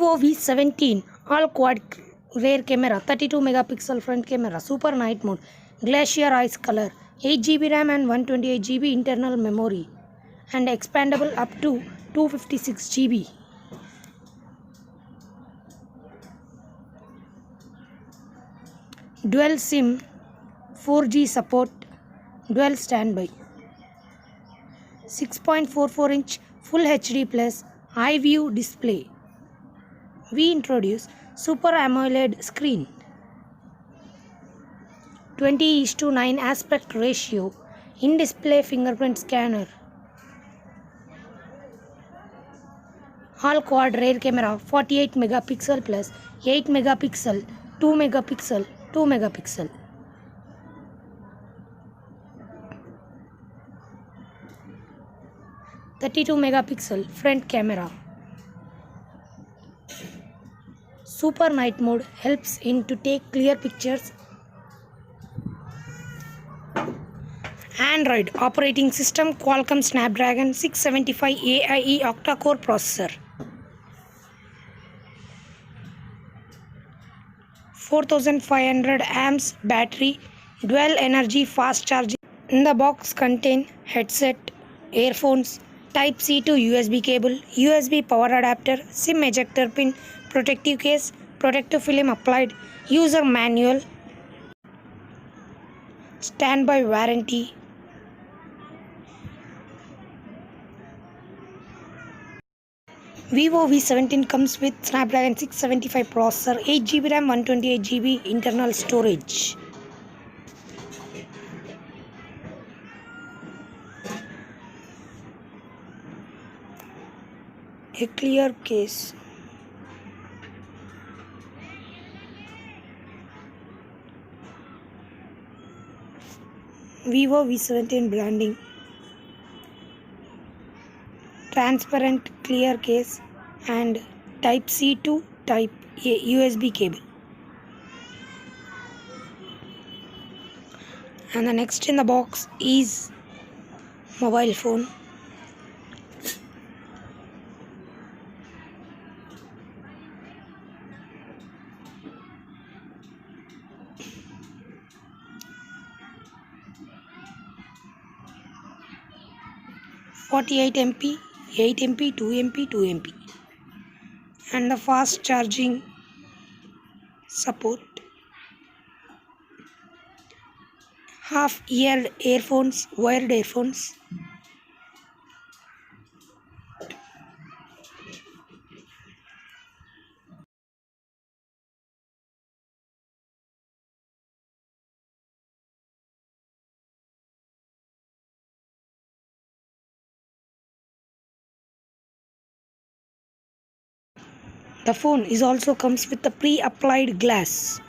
Vivo V17 all quad rear camera, 32 megapixel front camera, super night mode, glacier ice color, 8 GB RAM and 128 GB internal memory, and expandable up to 256 GB. Dual SIM, 4G support, dual standby, 6.44-inch Full HD plus high view display. We introduce Super AMOLED screen, 20:9 aspect ratio, in-display fingerprint scanner, all quad rear camera, 48 megapixel plus 8 megapixel, 2 megapixel, 2 megapixel. (32 megapixel front camera. Super night mode helps in to take clear pictures. Android operating system Qualcomm Snapdragon 675 AIE octa-core processor. 4500 amps battery, dual energy fast charging. In the box contain headset, earphones, Type-C to USB cable, USB power adapter, SIM ejector pin, protective case, protective film applied, user manual, standby warranty. Vivo V17 comes with Snapdragon 675 processor, 8 GB RAM, 128 GB internal storage. A clear case. Vivo V17 branding. Transparent clear case and Type-C to Type-A USB cable. And the next in the box is mobile phone. (48 MP, 8 MP, 2 MP, 2 MP), and the fast charging support. Half-eared earphones, wired earphones. The phone is also comes with the pre-applied glass.